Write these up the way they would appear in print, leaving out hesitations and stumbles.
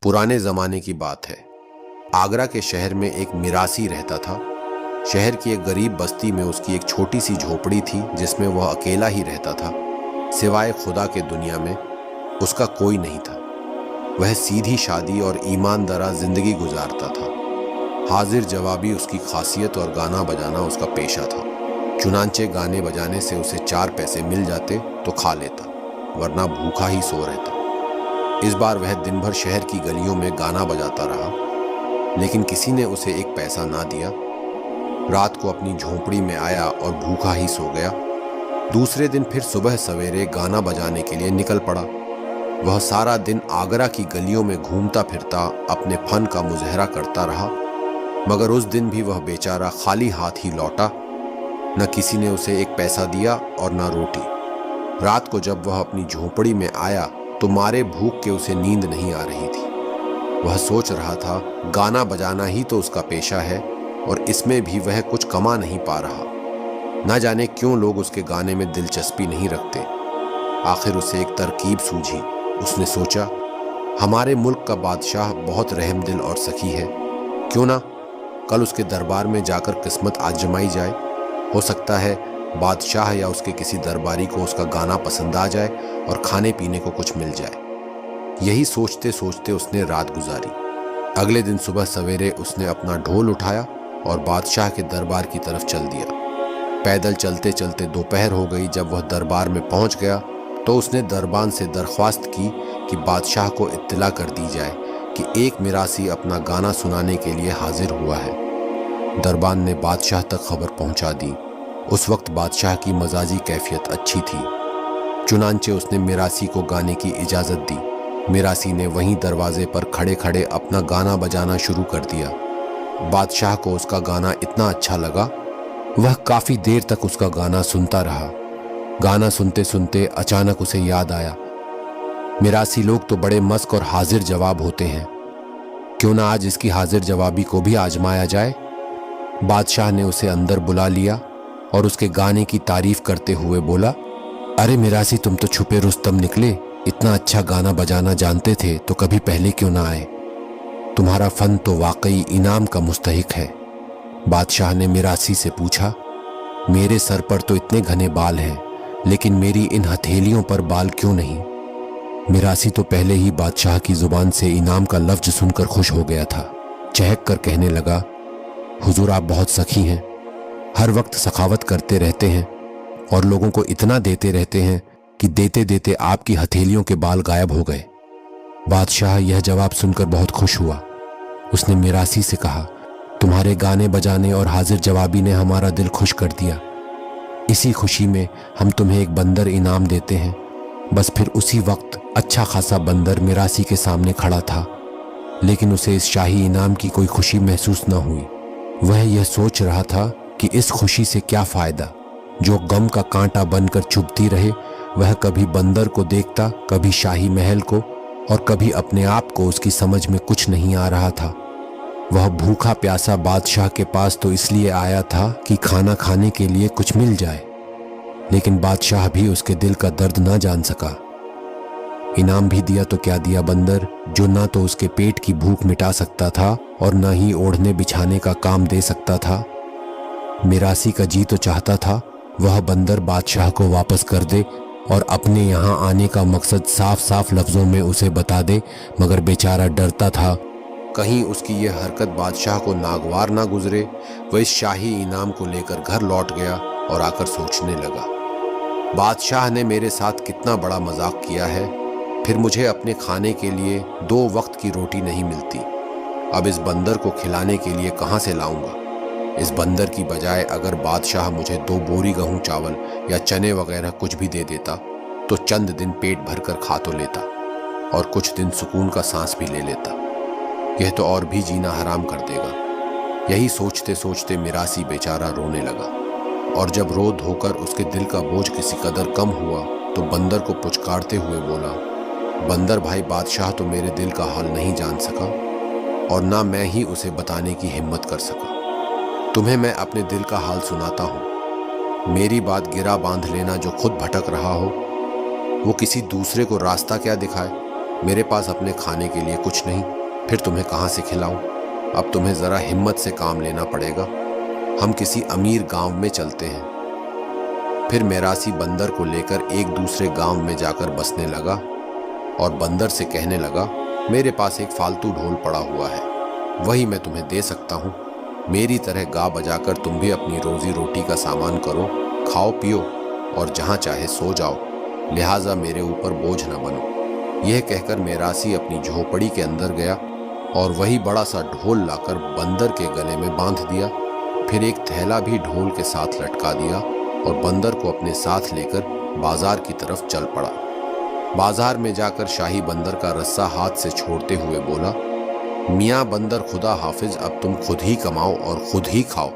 पुराने ज़माने की बात है। आगरा के शहर में एक मिरासी रहता था। शहर की एक गरीब बस्ती में उसकी एक छोटी सी झोपड़ी थी जिसमें वह अकेला ही रहता था। सिवाय खुदा के दुनिया में उसका कोई नहीं था। वह सीधी शादी और ईमानदारा जिंदगी गुजारता था। हाजिर जवाबी उसकी खासियत और गाना बजाना उसका पेशा था। चुनांचे गाने बजाने से उसे 4 पैसे मिल जाते तो खा लेता, वरना भूखा ही सो रहता। इस बार वह दिन भर शहर की गलियों में गाना बजाता रहा, लेकिन किसी ने उसे एक पैसा ना दिया। रात को अपनी झोंपड़ी में आया और भूखा ही सो गया। दूसरे दिन फिर सुबह सवेरे गाना बजाने के लिए निकल पड़ा। वह सारा दिन आगरा की गलियों में घूमता फिरता अपने फन का मुजहरा करता रहा, मगर उस दिन भी वह बेचारा खाली हाथ ही लौटा। न किसी ने उसे एक पैसा दिया और न रोटी। रात को जब वह अपनी झोंपड़ी में आया तो मारे भूख के उसे नींद नहीं आ रही थी। वह सोच रहा था गाना बजाना ही तो उसका पेशा है और इसमें भी वह कुछ कमा नहीं पा रहा। न जाने क्यों लोग उसके गाने में दिलचस्पी नहीं रखते। आखिर उसे एक तरकीब सूझी। उसने सोचा, हमारे मुल्क का बादशाह बहुत रहमदिल और सखी है, क्यों ना कल उसके दरबार में जाकर किस्मत आजमाई जाए। हो सकता है बादशाह या उसके किसी दरबारी को उसका गाना पसंद आ जाए और खाने पीने को कुछ मिल जाए। यही सोचते सोचते उसने रात गुजारी। अगले दिन सुबह सवेरे उसने अपना ढोल उठाया और बादशाह के दरबार की तरफ चल दिया। पैदल चलते चलते दोपहर हो गई। जब वह दरबार में पहुंच गया तो उसने दरबान से दरख्वास्त की कि बादशाह को इत्तला कर दी जाए कि एक मिरासी अपना गाना सुनाने के लिए हाजिर हुआ है। दरबान ने बादशाह तक खबर पहुंचा दी। उस वक्त बादशाह की मजाजी कैफियत अच्छी थी, चुनांचे उसने मिरासी को गाने की इजाज़त दी। मिरासी ने वहीं दरवाजे पर खड़े खड़े अपना गाना बजाना शुरू कर दिया। बादशाह को उसका गाना इतना अच्छा लगा, वह काफ़ी देर तक उसका गाना सुनता रहा। गाना सुनते सुनते अचानक उसे याद आया, मिरासी लोग तो बड़े मस्क और हाजिर जवाब होते हैं, क्यों ना आज इसकी हाजिर जवाबी को भी आजमाया जाए। बादशाह ने उसे अंदर बुला लिया और उसके गाने की तारीफ करते हुए बोला, अरे मिरासी, तुम तो छुपे रुस्तम निकले। इतना अच्छा गाना बजाना जानते थे तो कभी पहले क्यों ना आए। तुम्हारा फन तो वाकई इनाम का मुस्तहिक है। बादशाह ने मिरासी से पूछा, मेरे सर पर तो इतने घने बाल हैं, लेकिन मेरी इन हथेलियों पर बाल क्यों नहीं। मिरासी तो पहले ही बादशाह की जुबान से इनाम का लफ्ज सुनकर खुश हो गया था। चहक कर कहने लगा, हुजूर आप बहुत सखी हैं, हर वक्त सखावत करते रहते हैं और लोगों को इतना देते रहते हैं कि देते देते आपकी हथेलियों के बाल गायब हो गए। बादशाह यह जवाब सुनकर बहुत खुश हुआ। उसने मिरासी से कहा, तुम्हारे गाने बजाने और हाजिर जवाबी ने हमारा दिल खुश कर दिया। इसी खुशी में हम तुम्हें एक बंदर इनाम देते हैं। बस फिर उसी वक्त अच्छा खासा बंदर मिरासी के सामने खड़ा था, लेकिन उसे इस शाही इनाम की कोई खुशी महसूस न हुई। वह यह सोच रहा था कि इस खुशी से क्या फायदा। जो गम का कांटा बनकर चुभती रहे, वह कभी बंदर को देखता, कभी शाही महल को, और कभी अपने आप को। उसकी समझ में कुछ नहीं आ रहा था। वह भूखा प्यासा बादशाह के पास तो इसलिए आया था कि खाना खाने के लिए कुछ मिल जाए, लेकिन बादशाह भी उसके दिल का दर्द ना जान सका। इनाम भी दिया तो क्या दिया बंदर, जो ना तो उसके पेट की भूख मिटा सकता था और ना ही ओढ़ने बिछाने का काम दे सकता था। मिरासी का जी तो चाहता था वह बंदर बादशाह को वापस कर दे और अपने यहाँ आने का मकसद साफ साफ लफ्जों में उसे बता दे, मगर बेचारा डरता था कहीं उसकी यह हरकत बादशाह को नागवार ना गुजरे। वह इस शाही इनाम को लेकर घर लौट गया और आकर सोचने लगा, बादशाह ने मेरे साथ कितना बड़ा मजाक किया है। फिर मुझे अपने खाने के लिए 2 वक्त की रोटी नहीं मिलती। अब इस बंदर को खिलाने के लिए कहाँ से लाऊंगा। इस बंदर की बजाय अगर बादशाह मुझे 2 बोरी गेहूं चावल या चने वगैरह कुछ भी दे देता तो चंद दिन पेट भरकर खा तो लेता और कुछ दिन सुकून का सांस भी ले लेता। यह तो और भी जीना हराम कर देगा। यही सोचते सोचते मिरासी बेचारा रोने लगा, और जब रो धोकर उसके दिल का बोझ किसी कदर कम हुआ तो बंदर को पुचकारते हुए बोला, बंदर भाई, बादशाह तो मेरे दिल का हाल नहीं जान सका और ना मैं ही उसे बताने की हिम्मत कर सका। तुम्हें मैं अपने दिल का हाल सुनाता हूँ। मेरी बात गिरा बांध लेना। जो खुद भटक रहा हो वो किसी दूसरे को रास्ता क्या दिखाए। मेरे पास अपने खाने के लिए कुछ नहीं, फिर तुम्हें कहाँ से खिलाऊं? अब तुम्हें ज़रा हिम्मत से काम लेना पड़ेगा। हम किसी अमीर गांव में चलते हैं। फिर मेरासी बंदर को लेकर एक दूसरे गांव में जाकर बसने लगा और बंदर से कहने लगा, मेरे पास एक फालतू ढोल पड़ा हुआ है, वही मैं तुम्हें दे सकता हूँ। मेरी तरह गा बजाकर तुम भी अपनी रोजी रोटी का सामान करो, खाओ पियो और जहाँ चाहे सो जाओ, लिहाजा मेरे ऊपर बोझ न बनो। यह कहकर मेरासी अपनी झोपड़ी के अंदर गया और वही बड़ा सा ढोल लाकर बंदर के गले में बांध दिया। फिर एक थैला भी ढोल के साथ लटका दिया और बंदर को अपने साथ लेकर बाजार की तरफ चल पड़ा। बाजार में जाकर शाही बंदर का रस्सा हाथ से छोड़ते हुए बोला, मियाँ बंदर खुदा हाफिज, अब तुम खुद ही कमाओ और खुद ही खाओ।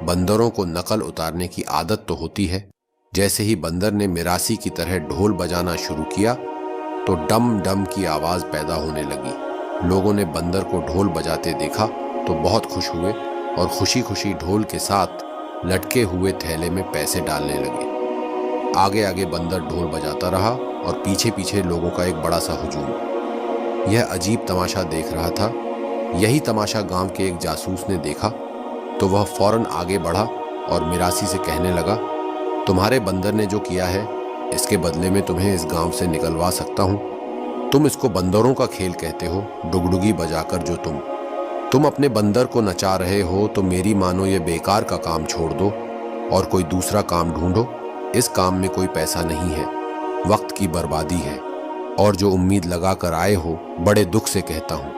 बंदरों को नकल उतारने की आदत तो होती है। जैसे ही बंदर ने मिरासी की तरह ढोल बजाना शुरू किया तो डम डम की आवाज पैदा होने लगी। लोगों ने बंदर को ढोल बजाते देखा तो बहुत खुश हुए और खुशी खुशी ढोल के साथ लटके हुए थैले में पैसे डालने लगे। आगे आगे बंदर ढोल बजाता रहा और पीछे पीछे लोगों का एक बड़ा सा हुजूम। यह अजीब तमाशा देख रहा था। यही तमाशा गांव के एक जासूस ने देखा तो वह फौरन आगे बढ़ा और मिरासी से कहने लगा, तुम्हारे बंदर ने जो किया है इसके बदले में तुम्हें इस गांव से निकलवा सकता हूं। तुम इसको बंदरों का खेल कहते हो, डुगडुगी बजाकर जो तुम अपने बंदर को नचा रहे हो, तो मेरी मानो ये बेकार का काम छोड़ दो और कोई दूसरा काम ढूंढो। इस काम में कोई पैसा नहीं है, वक्त की बर्बादी है और जो उम्मीद लगा कर आए हो, बड़े दुख से कहता हूँ,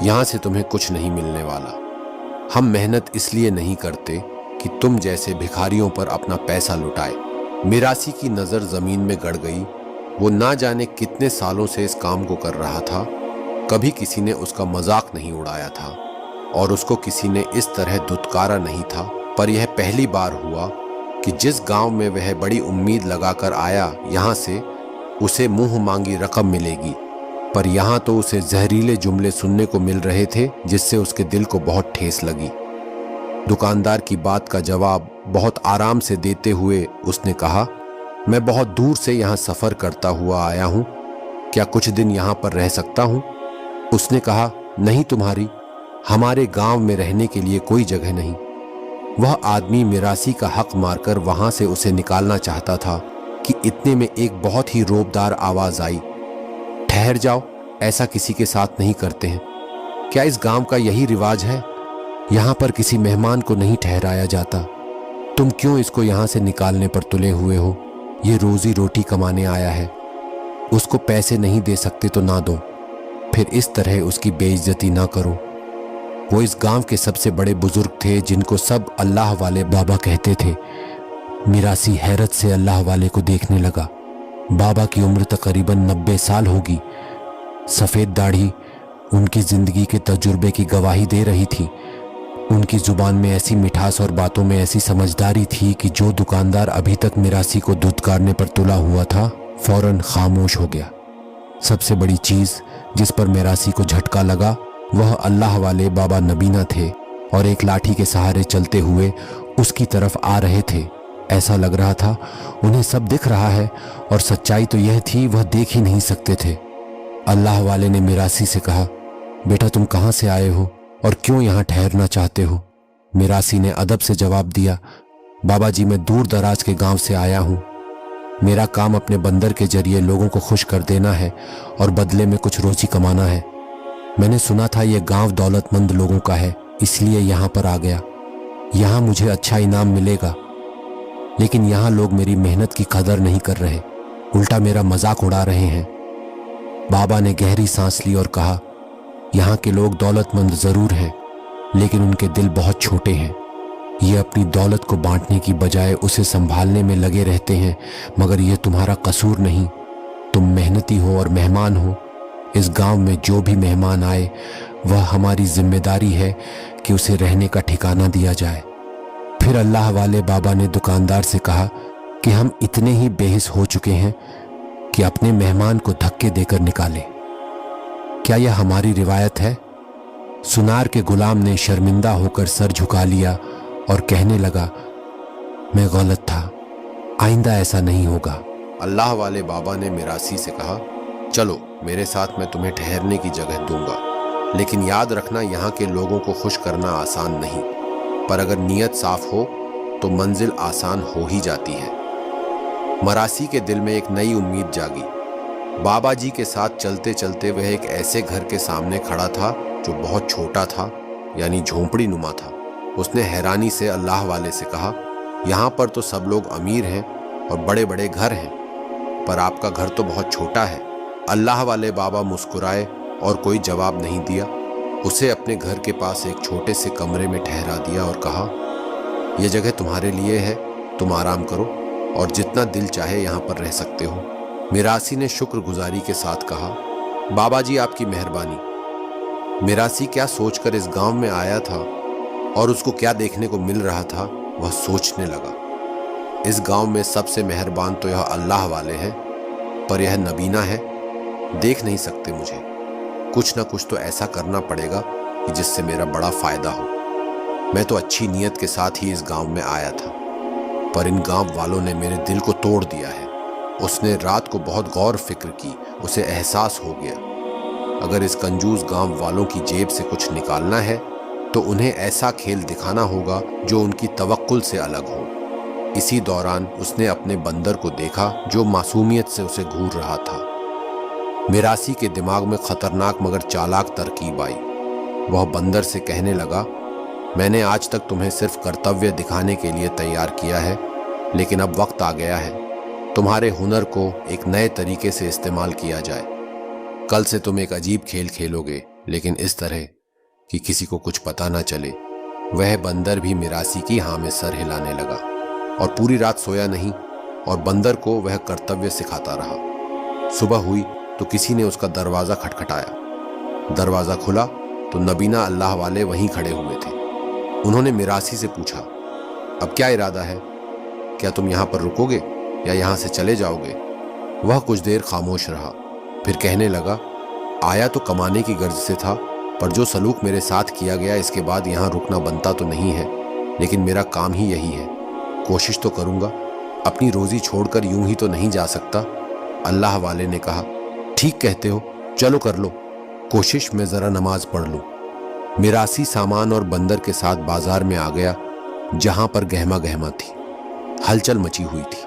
यहाँ से तुम्हें कुछ नहीं मिलने वाला। हम मेहनत इसलिए नहीं करते कि तुम जैसे भिखारियों पर अपना पैसा लुटाए। मिरासी की नज़र ज़मीन में गड़ गई। वो ना जाने कितने सालों से इस काम को कर रहा था। कभी किसी ने उसका मजाक नहीं उड़ाया था और उसको किसी ने इस तरह दुत्कारा नहीं था, पर यह पहली बार हुआ कि जिस गांव में वह बड़ी उम्मीद लगाकर आया, यहाँ से उसे मुंह मांगी रकम मिलेगी, पर यहाँ तो उसे जहरीले जुमले सुनने को मिल रहे थे जिससे उसके दिल को बहुत ठेस लगी। दुकानदार की बात का जवाब बहुत आराम से देते हुए उसने कहा, मैं बहुत दूर से यहाँ सफ़र करता हुआ आया हूँ, क्या कुछ दिन यहाँ पर रह सकता हूँ? उसने कहा, नहीं तुम्हारी, हमारे गांव में रहने के लिए कोई जगह नहीं। वह आदमी मिरासी का हक मारकर वहां से उसे निकालना चाहता था कि इतने में एक बहुत ही रौबदार आवाज आई, ठहर जाओ, ऐसा किसी के साथ नहीं करते हैं। क्या इस गांव का यही रिवाज है? यहाँ पर किसी मेहमान को नहीं ठहराया जाता। तुम क्यों इसको यहाँ से निकालने पर तुले हुए हो? ये रोजी रोटी कमाने आया है, उसको पैसे नहीं दे सकते तो ना दो, फिर इस तरह उसकी बेइज्जती ना करो। वो इस गांव के सबसे बड़े बुजुर्ग थे जिनको सब अल्लाह वाले बाबा कहते थे। मिरासी हैरत से अल्लाह वाले को देखने लगा। बाबा की उम्र तकरीबन 90 साल होगी। सफ़ेद दाढ़ी उनकी जिंदगी के तजुर्बे की गवाही दे रही थी। उनकी जुबान में ऐसी मिठास और बातों में ऐसी समझदारी थी कि जो दुकानदार अभी तक मिरासी को दुत्कारने पर तुला हुआ था, फौरन खामोश हो गया। सबसे बड़ी चीज जिस पर मिरासी को झटका लगा वह अल्लाह वाले बाबा नबीना थे और एक लाठी के सहारे चलते हुए उसकी तरफ आ रहे थे। ऐसा लग रहा था उन्हें सब दिख रहा है और सच्चाई तो यह थी वह देख ही नहीं सकते थे। अल्लाह वाले ने मिरासी से कहा, बेटा तुम कहाँ से आए हो और क्यों यहाँ ठहरना चाहते हो? मिरासी ने अदब से जवाब दिया, बाबा जी मैं दूर दराज के गांव से आया हूँ। मेरा काम अपने बंदर के जरिए लोगों को खुश कर देना है और बदले में कुछ रोजी कमाना है। मैंने सुना था यह गांव दौलतमंद लोगों का है, इसलिए यहाँ पर आ गया। यहाँ मुझे अच्छा इनाम मिलेगा, लेकिन यहाँ लोग मेरी मेहनत की कदर नहीं कर रहे, उल्टा मेरा मजाक उड़ा रहे हैं। बाबा ने गहरी सांस ली और कहा, यहाँ के लोग दौलतमंद जरूर हैं, लेकिन उनके दिल बहुत छोटे हैं। ये अपनी दौलत को बांटने की बजाय उसे संभालने में लगे रहते हैं, मगर ये तुम्हारा कसूर नहीं। तुम मेहनती हो और मेहमान हो। इस गांव में जो भी मेहमान आए वह हमारी जिम्मेदारी है कि उसे रहने का ठिकाना दिया जाए। फिर अल्लाह वाले बाबा ने दुकानदार से कहा कि हम इतने ही बेहिस हो चुके हैं कि अपने मेहमान को धक्के देकर निकालें। क्या यह हमारी रिवायत है? सुनार के गुलाम ने शर्मिंदा होकर सर झुका लिया और कहने लगा, मैं गलत था, आइंदा ऐसा नहीं होगा। अल्लाह वाले बाबा ने मिरासी से कहा, चलो मेरे साथ, मैं तुम्हें ठहरने की जगह दूंगा। लेकिन याद रखना, यहाँ के लोगों को खुश करना आसान नहीं, पर अगर नीयत साफ हो तो मंजिल आसान हो ही जाती है। मरासी के दिल में एक नई उम्मीद जागी। बाबा जी के साथ चलते चलते वह एक ऐसे घर के सामने खड़ा था जो बहुत छोटा था, यानी झोंपड़ी नुमा था। उसने हैरानी से अल्लाह वाले से कहा, यहाँ पर तो सब लोग अमीर हैं और बड़े बड़े घर हैं, पर आपका घर तो बहुत छोटा है। अल्लाह वाले बाबा मुस्कुराए और कोई जवाब नहीं दिया। उसे अपने घर के पास एक छोटे से कमरे में ठहरा दिया और कहा, यह जगह तुम्हारे लिए है, तुम आराम करो और जितना दिल चाहे यहाँ पर रह सकते हो। मिरासी ने शुक्रगुजारी के साथ कहा, बाबा जी आपकी मेहरबानी। मिरासी क्या सोचकर इस गांव में आया था और उसको क्या देखने को मिल रहा था, वह सोचने लगा। इस गांव में सबसे मेहरबान तो यह अल्लाह वाले हैं, पर यह नबीना है, देख नहीं सकते मुझे। कुछ ना कुछ तो ऐसा करना पड़ेगा कि जिससे मेरा बड़ा फायदा हो। मैं तो अच्छी नीयत के साथ ही इस गांव में आया था, पर इन गांव वालों ने मेरे दिल को तोड़ दिया है। उसने रात को बहुत गौर फिक्र की, उसे एहसास हो गया, अगर इस कंजूस गांव वालों की जेब से कुछ निकालना है तो उन्हें ऐसा खेल दिखाना होगा जो उनकी तवक्कुल से अलग हो। इसी दौरान उसने अपने बंदर को देखा जो मासूमियत से उसे घूर रहा था। मिरासी के दिमाग में खतरनाक मगर चालाक तरकीब आई। वह बंदर से कहने लगा, मैंने आज तक तुम्हें सिर्फ कर्तव्य दिखाने के लिए तैयार किया है, लेकिन अब वक्त आ गया है तुम्हारे हुनर को एक नए तरीके से इस्तेमाल किया जाए। कल से तुम एक अजीब खेल खेलोगे, लेकिन इस तरह कि किसी को कुछ पता ना चले। वह बंदर भी मिरासी की हाँ में सर हिलाने लगा और पूरी रात सोया नहीं और बंदर को वह कर्तव्य सिखाता रहा। सुबह हुई तो किसी ने उसका दरवाज़ा खटखटाया। दरवाज़ा खुला तो नबीना अल्लाह वाले वहीं खड़े हुए थे। उन्होंने मिरासी से पूछा, अब क्या इरादा है? क्या तुम यहाँ पर रुकोगे या यहाँ से चले जाओगे? वह कुछ देर खामोश रहा, फिर कहने लगा, आया तो कमाने की गर्ज से था, पर जो सलूक मेरे साथ किया गया इसके बाद यहाँ रुकना बनता तो नहीं है, लेकिन मेरा काम ही यही है। कोशिश तो करूँगा, अपनी रोज़ी छोड़कर यूं ही तो नहीं जा सकता। अल्लाह वाले ने कहा, ठीक कहते हो, चलो कर लो कोशिश, मैं ज़रा नमाज पढ़ लूँ। मिरासी सामान और बंदर के साथ बाजार में आ गया, जहाँ पर गहमा गहमा थी, हलचल मची हुई थी।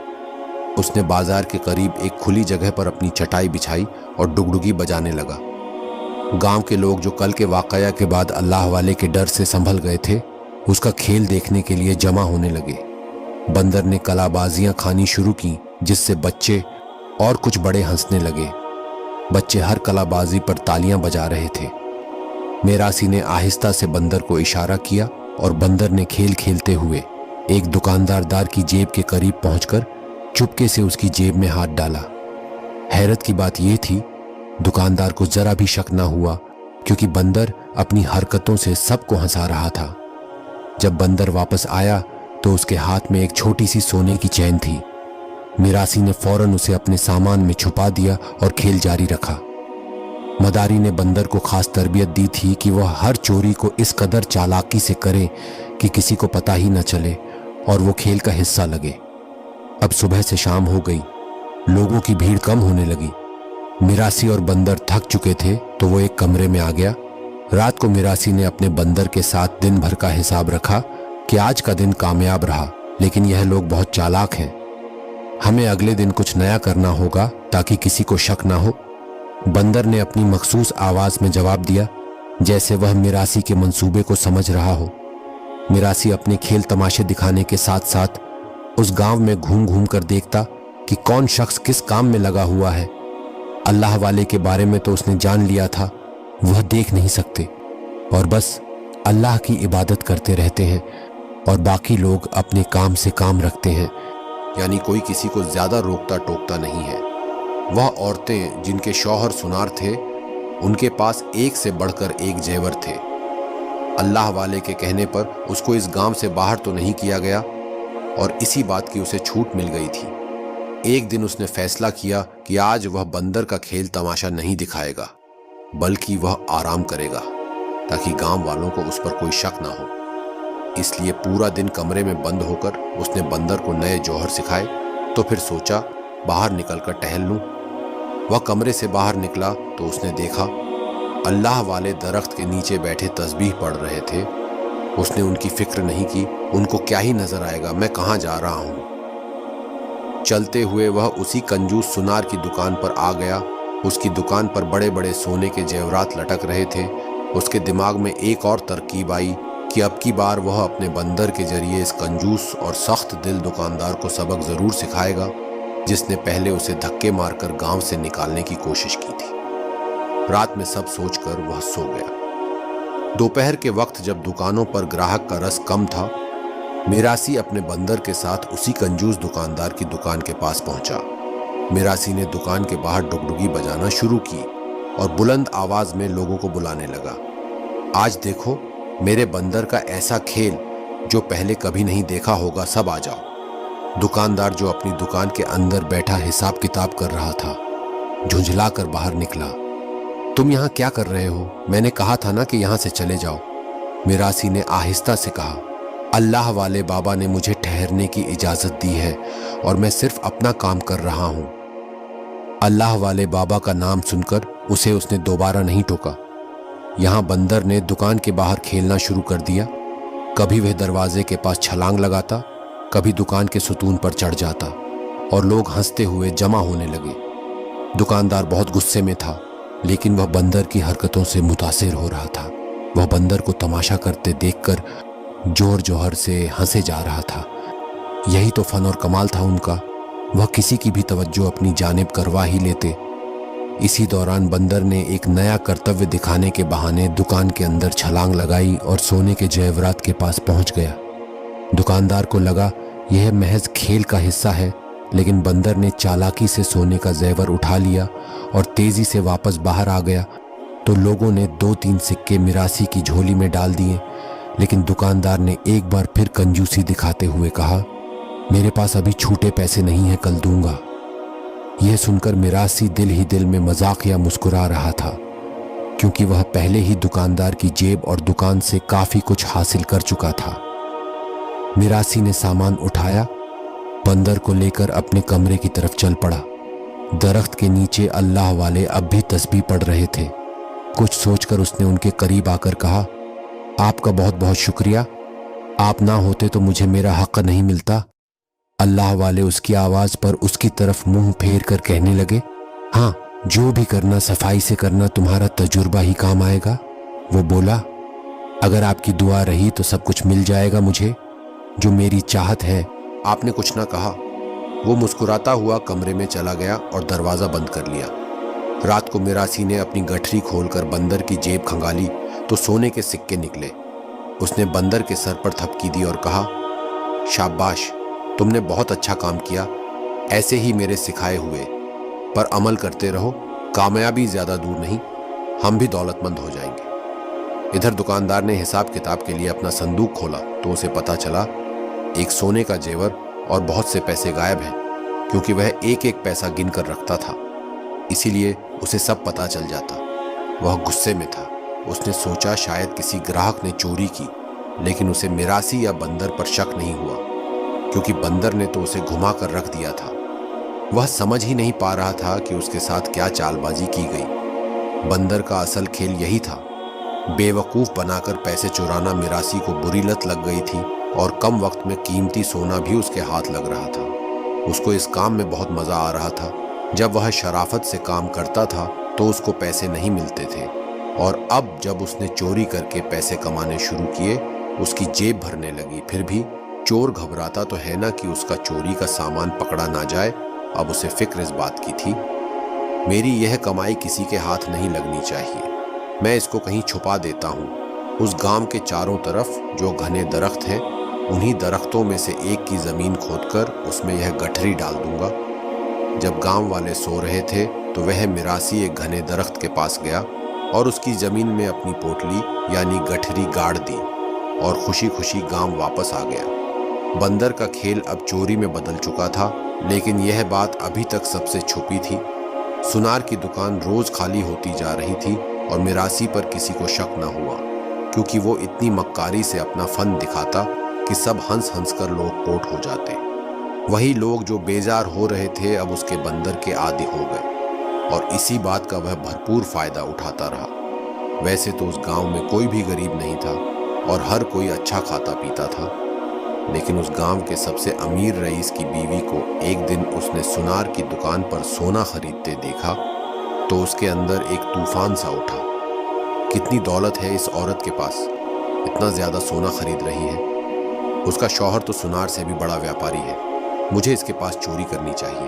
उसने बाजार के करीब एक खुली जगह पर अपनी चटाई बिछाई और डुगडुगी बजाने लगा। गांव के लोग जो कल के वाकया के बाद अल्लाह वाले के डर से संभल गए थे, उसका खेल देखने के लिए जमा होने लगे। बंदर ने कलाबाजियां खानी शुरू की, जिससे बच्चे और कुछ बड़े हंसने लगे। बच्चे हर कलाबाजी पर तालियां बजा रहे थे। मिरासी ने आहिस्ता से बंदर को इशारा किया और बंदर ने खेल खेलते हुए एक दुकानदार की जेब के करीब पहुंचकर चुपके से उसकी जेब में हाथ डाला। हैरत की बात यह थी, दुकानदार को जरा भी शक ना हुआ, क्योंकि बंदर अपनी हरकतों से सबको हंसा रहा था। जब बंदर वापस आया तो उसके हाथ में एक छोटी सी सोने की चैन थी। मिरासी ने फौरन उसे अपने सामान में छुपा दिया और खेल जारी रखा। मदारी ने बंदर को खास तरबियत दी थी कि वह हर चोरी को इस कदर चालाकी से करे कि किसी को पता ही न चले और वो खेल का हिस्सा लगे। अब सुबह से शाम हो गई, लोगों की भीड़ कम होने लगी। मिरासी और बंदर थक चुके थे तो वो एक कमरे में आ गया। रात को मिरासी ने अपने बंदर के साथ दिन भर का हिसाब रखा कि आज का दिन कामयाब रहा, लेकिन यह लोग बहुत चालाक हैं, हमें अगले दिन कुछ नया करना होगा ताकि किसी को शक ना हो। बंदर ने अपनी मखसूस आवाज में जवाब दिया, जैसे वह मिरासी के मंसूबे को समझ रहा हो। मिरासी अपने खेल तमाशे दिखाने के साथ साथ उस गांव में घूम घूम कर देखता कि कौन शख्स किस काम में लगा हुआ है। अल्लाह वाले के बारे में तो उसने जान लिया था, वह देख नहीं सकते और बस अल्लाह की इबादत करते रहते हैं और बाकी लोग अपने काम से काम रखते हैं, यानी कोई किसी को ज्यादा रोकता टोकता नहीं है। वह औरतें जिनके शौहर सुनार थे, उनके पास एक से बढ़कर एक जेवर थे। अल्लाह वाले के कहने पर उसको इस गांव से बाहर तो नहीं किया गया और इसी बात की उसे छूट मिल गई थी। एक दिन उसने फैसला किया कि आज वह बंदर का खेल तमाशा नहीं दिखाएगा, बल्कि वह आराम करेगा ताकि गांव वालों को उस पर कोई शक ना हो। इसलिए पूरा दिन कमरे में बंद होकर उसने बंदर को नए जौहर सिखाए, तो फिर सोचा बाहर निकलकर टहल लूं। वह कमरे से बाहर निकला तो उसने देखा अल्लाह वाले दरख्त के नीचे बैठे तस्बीह पढ़ रहे थे। उसने उनकी फिक्र नहीं की, उनको क्या ही नजर आएगा, मैं कहाँ जा रहा हूँ। चलते हुए वह उसी कंजूस सुनार की दुकान पर आ गया। उसकी दुकान पर बड़े बड़े सोने के जेवरात लटक रहे थे। उसके दिमाग में एक और तरकीब आई कि अब की बार वह अपने बंदर के जरिए इस कंजूस और सख्त दिल दुकानदार को सबक जरूर सिखाएगा, जिसने पहले उसे धक्के मारकर गांव से निकालने की कोशिश की थी। रात में सब सोचकर वह सो गया। दोपहर के वक्त जब दुकानों पर ग्राहक का रस कम था, मिरासी अपने बंदर के साथ उसी कंजूस दुकानदार की दुकान के पास पहुंचा। मिरासी ने दुकान के बाहर डुगडुगी बजाना शुरू की और बुलंद आवाज में लोगों को बुलाने लगा, आज देखो मेरे बंदर का ऐसा खेल जो पहले कभी नहीं देखा होगा, सब आ जाओ। दुकानदार जो अपनी दुकान के अंदर बैठा हिसाब किताब कर रहा था, झुंझला कर बाहर निकला। तुम यहाँ क्या कर रहे हो? मैंने कहा था ना कि यहाँ से चले जाओ। मिरासी ने आहिस्ता से कहा, अल्लाह वाले बाबा ने मुझे ठहरने की इजाजत दी है और मैं सिर्फ अपना काम कर रहा हूँ। अल्लाह वाले बाबा का नाम सुनकर उसे उसने दोबारा नहीं टोका। यहाँ बंदर ने दुकान के बाहर खेलना शुरू कर दिया। कभी वह दरवाजे के पास छलांग लगाता, कभी दुकान के सुतून पर चढ़ जाता और लोग हंसते हुए जमा होने लगे। दुकानदार बहुत गुस्से में था, लेकिन वह बंदर की हरकतों से मुतासिर हो रहा था। वह बंदर को तमाशा करते देखकर जोर जोहर से हंसे जा रहा था। यही तो फन और कमाल था उनका। वह किसी की भी तवज्जो अपनी जानिब करवा ही लेते। इसी दौरान बंदर ने एक नया कर्तव्य दिखाने के बहाने दुकान के अंदर छलांग लगाई और सोने के जेवरात के पास पहुंच गया। दुकानदार को लगा यह महज खेल का हिस्सा है, लेकिन बंदर ने चालाकी से सोने का जेवर उठा लिया और तेजी से वापस बाहर आ गया। तो लोगों ने 2-3 सिक्के मिरासी की झोली में डाल दिए, लेकिन दुकानदार ने एक बार फिर कंजूसी दिखाते हुए कहा, मेरे पास अभी छूटे पैसे नहीं हैं, कल दूंगा। यह सुनकर मिरासी दिल ही दिल में मजाकिया मुस्कुरा रहा था, क्योंकि वह पहले ही दुकानदार की जेब और दुकान से काफी कुछ हासिल कर चुका था। मिरासी ने सामान उठाया, बंदर को लेकर अपने कमरे की तरफ चल पड़ा। दरख्त के नीचे अल्लाह वाले अब भी तस्बीह पढ़ रहे थे। कुछ सोचकर उसने उनके करीब आकर कहा, आपका बहुत बहुत शुक्रिया, आप ना होते तो मुझे मेरा हक नहीं मिलता। अल्लाह वाले उसकी आवाज पर उसकी तरफ मुंह फेर कर कहने लगे, हाँ, जो भी करना सफाई से करना, तुम्हारा तजुर्बा ही काम आएगा। वो बोला, अगर आपकी दुआ रही तो सब कुछ मिल जाएगा मुझे, जो मेरी चाहत है। आपने कुछ ना कहा। वो मुस्कुराता हुआ कमरे में चला गया और दरवाजा बंद कर लिया। रात को मिरासी ने अपनी गठरी खोलकर बंदर की जेब खंगाली तो सोने के सिक्के निकले। उसने बंदर के सर पर थपकी दी और कहा, शाबाश, तुमने बहुत अच्छा काम किया। ऐसे ही मेरे सिखाए हुए पर अमल करते रहो, कामयाबी ज्यादा दूर नहीं, हम भी दौलतमंद हो जाएंगे। इधर दुकानदार ने हिसाब किताब के लिए अपना संदूक खोला तो उसे पता चला एक सोने का जेवर और बहुत से पैसे गायब हैं, क्योंकि वह एक एक पैसा गिन कर रखता था, इसीलिए उसे सब पता चल जाता। वह गुस्से में था। उसने सोचा शायद किसी ग्राहक ने चोरी की, लेकिन उसे मिरासी या बंदर पर शक नहीं हुआ, क्योंकि बंदर ने तो उसे घुमा कर रख दिया था। वह समझ ही नहीं पा रहा था कि उसके साथ क्या चालबाजी की गई। बंदर का असल खेल यही था। बेवकूफ बनाकर पैसे चुराना मिरासी को बुरी लत लग गई थी और कम वक्त में कीमती सोना भी उसके हाथ लग रहा था। उसको इस काम में बहुत मजा आ रहा था। जब वह शराफत से काम करता था तो उसको पैसे नहीं मिलते थे, और अब जब उसने चोरी करके पैसे कमाने शुरू किए, उसकी जेब भरने लगी। फिर भी चोर घबराता तो है ना कि उसका चोरी का सामान पकड़ा ना जाए। अब उसे फिक्र इस बात की थी, मेरी यह कमाई किसी के हाथ नहीं लगनी चाहिए, मैं इसको कहीं छुपा देता हूँ। उस गांव के चारों तरफ जो घने दरख्त हैं, उन्हीं दरख्तों में से एक की जमीन खोदकर उसमें यह गठरी डाल दूंगा। जब गांव वाले सो रहे थे तो वह मिरासी एक घने दरख्त के पास गया और उसकी जमीन में अपनी पोटली यानी गठरी गाड़ दी और खुशी खुशी गांव वापस आ गया। बंदर का खेल अब चोरी में बदल चुका था, लेकिन यह बात अभी तक सबसे छुपी थी। सुनार की दुकान रोज खाली होती जा रही थी और मिरासी पर किसी को शक न हुआ, क्योंकि वो इतनी मक्कारी से अपना फन दिखाता कि सब हंस हंस कर लोटपोट हो जाते। वही लोग जो बेजार हो रहे थे अब उसके बंदर के आदी हो गए और इसी बात का वह भरपूर फायदा उठाता रहा। वैसे तो उस गांव में कोई भी गरीब नहीं था और हर कोई अच्छा खाता पीता था, लेकिन उस गांव के सबसे अमीर रईस की बीवी को एक दिन उसने सुनार की दुकान पर सोना खरीदते देखा तो उसके अंदर एक तूफान सा उठा। कितनी दौलत है इस औरत के पास, इतना ज्यादा सोना खरीद रही है। उसका शौहर तो सुनार से भी बड़ा व्यापारी है। मुझे इसके पास चोरी करनी चाहिए,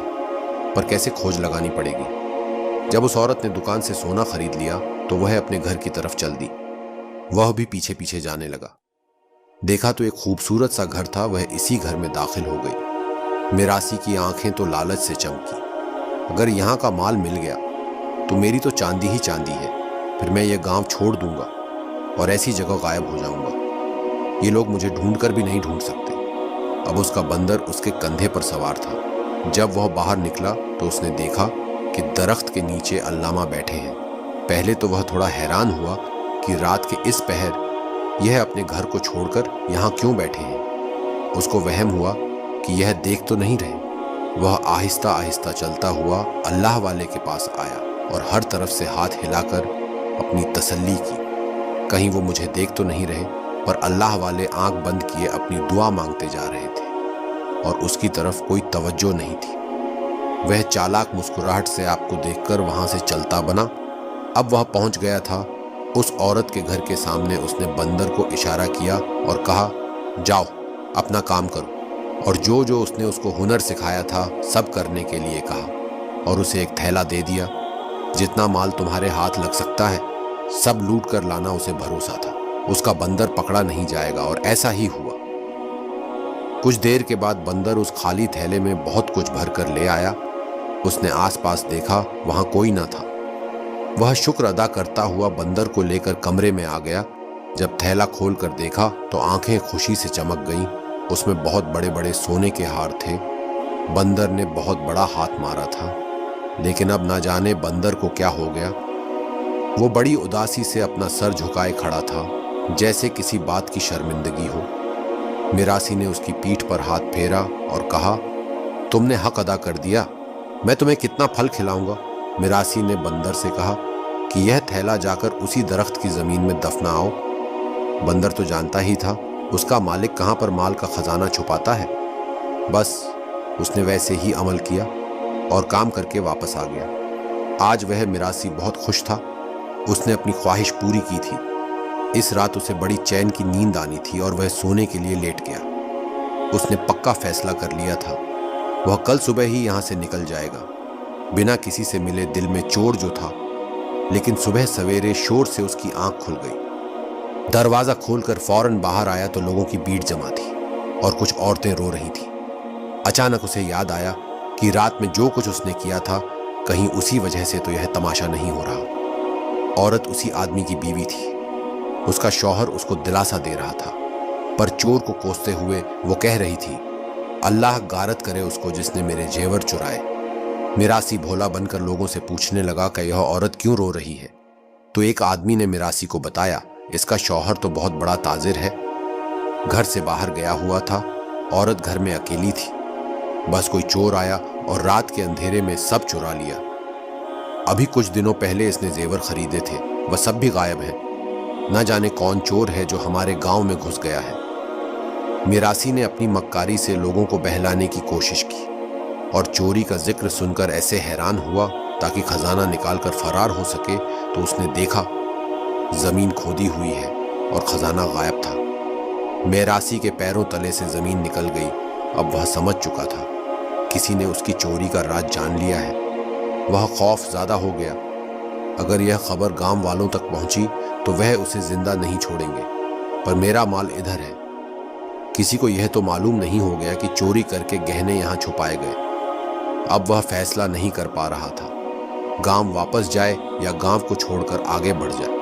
पर कैसे खोज लगानी पड़ेगी। जब उस औरत ने दुकान से सोना खरीद लिया तो वह अपने घर की तरफ चल दी। वह भी पीछे पीछे जाने लगा। देखा तो एक खूबसूरत सा घर था। वह इसी घर में दाखिल हो गई। मिरासी की आंखें तो लालच से चमकी। अगर यहाँ का माल मिल गया तो मेरी तो चांदी ही चांदी है। फिर मैं ये गांव छोड़ दूंगा और ऐसी जगह गायब हो जाऊंगा। ये लोग मुझे ढूंढ कर भी नहीं ढूंढ सकते। अब उसका बंदर उसके कंधे पर सवार था। जब वह बाहर निकला तो उसने देखा कि दरख्त के नीचे अल्लामा बैठे हैं। पहले तो वह थोड़ा हैरान हुआ कि रात के इस पहर यह अपने घर को छोड़कर यहाँ क्यों बैठे हैं। उसको वहम हुआ कि यह देख तो नहीं रहे। वह आहिस्ता आहिस्ता चलता हुआ अल्लाह वाले के पास आया और हर तरफ से हाथ हिलाकर अपनी तसल्ली की। कहीं वो मुझे देख तो नहीं रहे, पर अल्लाह वाले आंख बंद किए अपनी दुआ मांगते जा रहे थे और उसकी तरफ कोई तवज्जो नहीं थी। वह चालाक मुस्कुराहट से आपको देखकर वहां से चलता बना। अब वह पहुंच गया था। उस औरत के घर के सामने उसने बंदर को इशारा किया और कहा, जाओ अपना काम करो। और जो जो उसने उसको हुनर सिखाया था सब करने के लिए कहा और उसे एक थैला दे दिया। जितना माल तुम्हारे हाथ लग सकता है सब लूट कर लाना उसे भरोसा था। उसका बंदर पकड़ा नहीं जाएगा, और ऐसा ही हुआ। कुछ देर के बाद बंदर उस खाली थैले में बहुत कुछ भर कर ले आया। उसने आसपास देखा, वहां कोई न था। वह शुक्र अदा करता हुआ बंदर को लेकर कमरे में आ गया। जब थैला खोल कर देखा तो आंखें खुशी से चमक गईं। उसमें बहुत बड़े बड़े सोने के हार थे। बंदर ने बहुत बड़ा हाथ मारा था, लेकिन अब ना जाने बंदर को क्या हो गया। वो बड़ी उदासी से अपना सर झुकाए खड़ा था, जैसे किसी बात की शर्मिंदगी हो। मिरासी ने उसकी पीठ पर हाथ फेरा और कहा, तुमने हक अदा कर दिया। मैं तुम्हें कितना फल खिलाऊंगा। मिरासी ने बंदर से कहा कि यह थैला जाकर उसी दरख्त की जमीन में दफनाओ। बंदर तो जानता ही था उसका मालिक कहां पर माल का खजाना छुपाता है। बस उसने वैसे ही अमल किया और काम करके वापस आ गया। आज वह मिरासी बहुत खुश था। उसने अपनी ख्वाहिश पूरी की थी। इस रात उसे बड़ी चैन की नींद आनी थी और वह सोने के लिए लेट गया। उसने पक्का फैसला कर लिया था, वह कल सुबह ही यहां से निकल जाएगा, बिना किसी से मिले। दिल में चोर जो था, लेकिन सुबह सवेरे शोर से उसकी आंख खुल गई। दरवाजा खोलकर फौरन बाहर आया तो लोगों की भीड़ जमा थी और कुछ औरतें रो रही थी। अचानक उसे याद आया कि रात में जो कुछ उसने किया था, कहीं उसी वजह से तो यह तमाशा नहीं हो रहा। औरत उसी आदमी की बीवी थी। उसका शौहर उसको दिलासा दे रहा था, पर चोर को कोसते हुए वो कह रही थी, अल्लाह गारत करे उसको जिसने मेरे जेवर चुराए। मिरासी भोला बनकर लोगों से पूछने लगा कि यह औरत क्यों रो रही है। तो एक आदमी ने मिरासी को बताया, इसका शौहर तो बहुत बड़ा ताजिर है, घर से बाहर गया हुआ था। औरत घर में अकेली थी। बस कोई चोर आया और रात के अंधेरे में सब चुरा लिया। अभी कुछ दिनों पहले इसने जेवर खरीदे थे, वह सब भी गायब है। न जाने कौन चोर है जो हमारे गांव में घुस गया है। मिरासी ने अपनी मक्कारी से लोगों को बहलाने की कोशिश की और चोरी का जिक्र सुनकर ऐसे हैरान हुआ ताकि खजाना निकालकर फरार हो सके तो उसने देखा जमीन खोदी हुई है और खजाना गायब था। मिरासी के पैरों तले से जमीन निकल गई। अब वह समझ चुका था किसी ने उसकी चोरी का राज जान लिया है। वह खौफ ज्यादा हो गया। अगर यह खबर गांव वालों तक पहुंची तो वह उसे जिंदा नहीं छोड़ेंगे, पर मेरा माल इधर है। किसी को यह तो मालूम नहीं हो गया कि चोरी करके गहने यहां छुपाए गए। अब वह फैसला नहीं कर पा रहा था, गांव वापस जाए या गांव को छोड़कर आगे बढ़ जाए,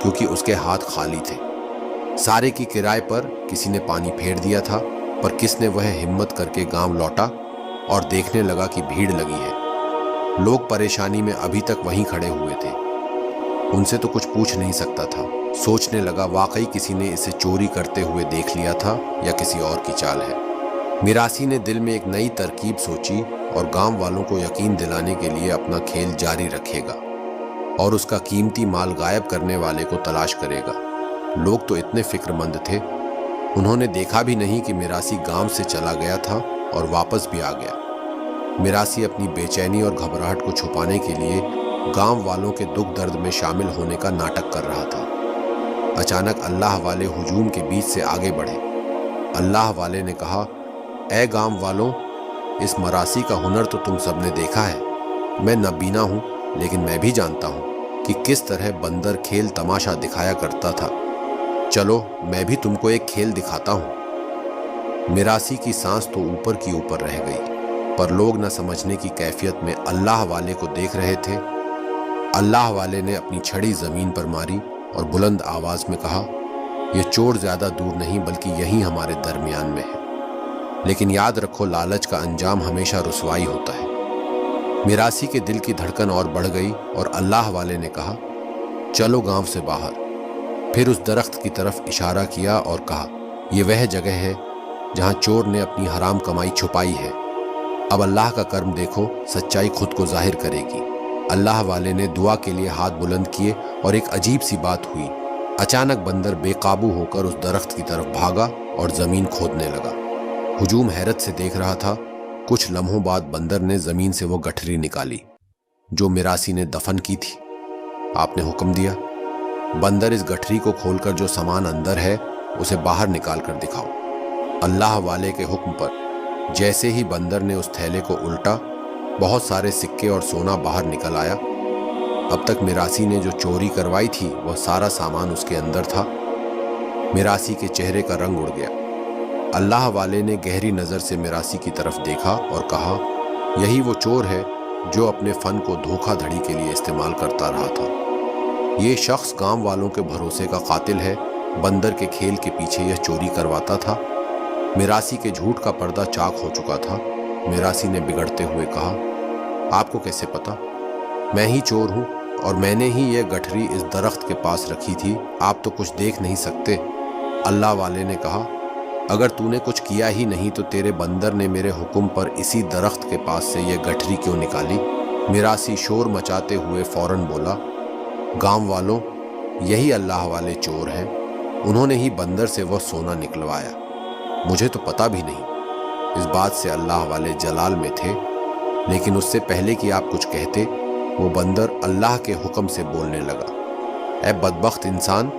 क्योंकि उसके हाथ खाली थे। सारे की किराए पर किसी ने पानी फेर दिया था, पर किसने वह हिम्मत करके गांव लौटा और देखने लगा कि भीड़ लगी है। लोग परेशानी में अभी तक वहीं खड़े हुए थे। उनसे तो कुछ पूछ नहीं सकता था। सोचने लगा वाकई किसी ने इसे चोरी करते हुए देख लिया था या किसी और की चाल है। मिरासी ने दिल में एक नई तरकीब सोची और गांव वालों को यकीन दिलाने के लिए अपना खेल जारी रखेगा। और उसका कीमती माल गायब करने वाले को तलाश करेगा। लोग तो इतने फिक्रमंद थे, उन्होंने देखा भी नहीं कि मिरासी गांव से चला गया था और वापस भी आ गया। मिरासी अपनी बेचैनी और घबराहट को छुपाने के लिए गांव वालों के दुख दर्द में शामिल होने का नाटक कर रहा था। अचानक अल्लाह वाले हुजूम के बीच से आगे बढ़े। अल्लाह वाले ने कहा, ऐ गांव वालों, इस मरासी का हुनर तो तुम सबने देखा है। मैं नबीना हूँ, लेकिन मैं भी जानता हूँ कि किस तरह बंदर खेल तमाशा दिखाया करता था। चलो मैं भी तुमको एक खेल दिखाता हूँ। मिरासी की सांस तो ऊपर की ऊपर रह गई, पर लोग न समझने की कैफियत में अल्लाह वाले को देख रहे थे। अल्लाह वाले ने अपनी छड़ी जमीन पर मारी और बुलंद आवाज में कहा, यह चोर ज्यादा दूर नहीं बल्कि यहीं हमारे दरमियान में है। लेकिन याद रखो, लालच का अंजाम हमेशा रुसवाई होता है। मिरासी के दिल की धड़कन और बढ़ गई और अल्लाह वाले ने कहा, चलो गांव से बाहर। फिर उस दरख्त की तरफ इशारा किया और कहा, यह वह जगह है जहां चोर ने अपनी हराम कमाई छुपाई है। अब अल्लाह का कर्म देखो, सच्चाई खुद को जाहिर करेगी। अल्लाह वाले ने दुआ के लिए हाथ बुलंद किए और एक अजीब सी बात हुई। अचानक बंदर बेकाबू होकर उस दरख्त की तरफ भागा और जमीन खोदने लगा। हुजूम हैरत से देख रहा था। कुछ लम्हों बाद बंदर ने जमीन से वो गठरी निकाली जो मिरासी ने दफन की थी। आपने हुक्म दिया, बंदर, इस गठरी को खोलकर जो सामान अंदर है उसे बाहर निकाल कर दिखाओ। अल्लाह वाले के हुक्म पर जैसे ही बंदर ने उस थैले को उल्टा, बहुत सारे सिक्के और सोना बाहर निकल आया। अब तक मिरासी ने जो चोरी करवाई थी वह सारा सामान उसके अंदर था। मिरासी के चेहरे का रंग उड़ गया। अल्लाह वाले ने गहरी नजर से मिरासी की तरफ देखा और कहा, यही वो चोर है जो अपने फन को धोखाधड़ी के लिए इस्तेमाल करता रहा था। ये शख्स गांव वालों के भरोसे का कातिल है। बंदर के खेल के पीछे यह चोरी करवाता था। मिरासी के झूठ का पर्दा चाक हो चुका था। मिरासी ने बिगड़ते हुए कहा, आपको कैसे पता? मैं ही चोर हूं और मैंने ही यह गठरी इस दरख्त के पास रखी थी। आप तो कुछ देख नहीं सकते। अल्लाह वाले ने कहा, अगर तूने कुछ किया ही नहीं तो तेरे बंदर ने मेरे हुक्म पर इसी दरख्त के पास से यह गठरी क्यों निकाली? मिरासी शोर मचाते हुए फौरन बोला, गांव वालों, यही अल्लाह वाले चोर हैं। उन्होंने ही बंदर से वह सोना निकलवाया। मुझे तो पता भी नहीं। इस बात से अल्लाह वाले जलाल में थे, लेकिन उससे पहले कि आप कुछ कहते, वो बंदर अल्लाह के हुक्म से बोलने लगा, ऐ बदबख्त इंसान,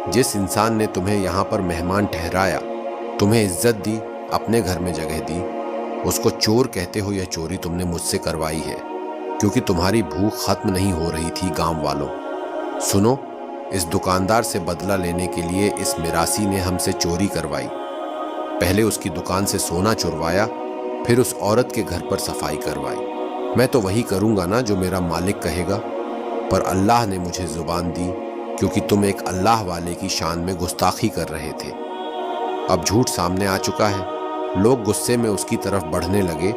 जिस इंसान ने तुम्हें यहाँ पर मेहमान ठहराया, तुम्हें इज्जत दी, अपने घर में जगह दी, उसको चोर कहते हो? यह चोरी तुमने मुझसे करवाई है क्योंकि तुम्हारी भूख खत्म नहीं हो रही थी। गांव वालों सुनो, इस दुकानदार से बदला लेने के लिए इस मिरासी ने हमसे चोरी करवाई। पहले उसकी दुकान से सोना चुरवाया, फिर उस औरत के घर पर सफाई करवाई। मैं तो वही करूंगा ना जो मेरा मालिक कहेगा, पर अल्लाह ने मुझे जुबान दी क्योंकि तुम एक अल्लाह वाले की शान में गुस्ताखी कर रहे थे। अब झूठ सामने आ चुका है। लोग गुस्से में उसकी तरफ बढ़ने लगे,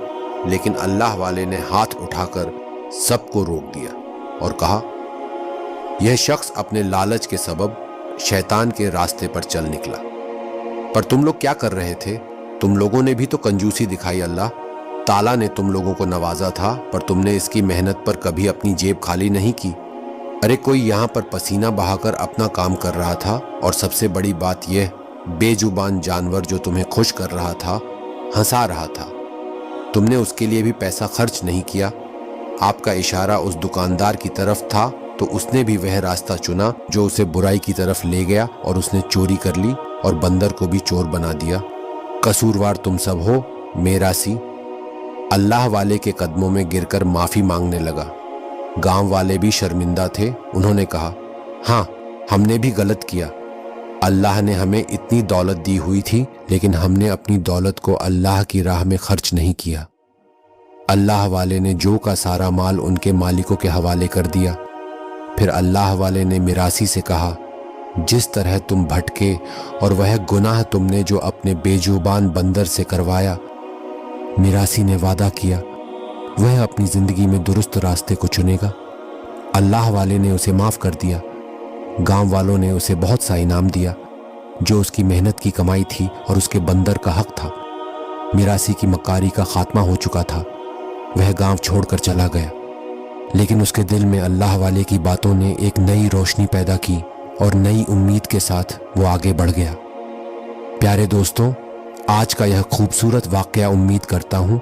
लेकिन अल्लाह वाले ने हाथ उठाकर सबको रोक दिया और कहा, यह शख्स अपने लालच के सबब शैतान के रास्ते पर चल निकला। पर तुम लोग क्या कर रहे थे? तुम लोगों ने भी तो कंजूसी दिखाई। अल्लाह ताला ने तुम लोगों को नवाजा था, पर तुमने इसकी मेहनत पर कभी अपनी जेब खाली नहीं की। अरे कोई यहाँ पर पसीना बहाकर अपना काम कर रहा था, और सबसे बड़ी बात यह, बेजुबान जानवर जो तुम्हें खुश कर रहा था, हंसा रहा था, तुमने उसके लिए भी पैसा खर्च नहीं किया। आपका इशारा उस दुकानदार की तरफ था तो उसने भी वह रास्ता चुना जो उसे बुराई की तरफ ले गया, और उसने चोरी कर ली और बंदर को भी चोर बना दिया। कसूरवार तुम सब हो। मिरासी अल्लाह वाले के कदमों में गिरकर माफी मांगने लगा। गांव वाले भी शर्मिंदा थे। उन्होंने कहा, हाँ, हमने भी गलत किया। अल्लाह ने हमें इतनी दौलत दी हुई थी, लेकिन हमने अपनी दौलत को अल्लाह की राह में खर्च नहीं किया। अल्लाह वाले ने जो का सारा माल उनके मालिकों के हवाले कर दिया। फिर अल्लाह वाले ने मिरासी से कहा, जिस तरह तुम भटके और वह गुनाह तुमने जो अपने बेजुबान बंदर से करवाया, मिरासी ने वादा किया वह अपनी जिंदगी में दुरुस्त रास्ते को चुनेगा। अल्लाह वाले ने उसे माफ कर दिया। गांव वालों ने उसे बहुत सा इनाम दिया जो उसकी मेहनत की कमाई थी और उसके बंदर का हक था। मिरासी की मक्कारी का खात्मा हो चुका था। वह गांव छोड़कर चला गया। لیکن اس کے دل میں اللہ والے کی باتوں نے ایک نئی روشنی پیدا کی اور نئی امید کے ساتھ وہ آگے بڑھ گیا۔ پیارے دوستوں، آج کا یہ خوبصورت واقعہ امید کرتا ہوں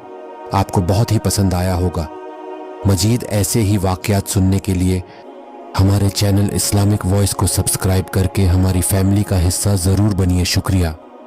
آپ کو بہت ہی پسند آیا ہوگا۔ مزید ایسے ہی واقعات سننے کے لیے ہمارے چینل اسلامک وائس کو سبسکرائب کر کے ہماری فیملی کا حصہ ضرور بنیے۔ شکریہ۔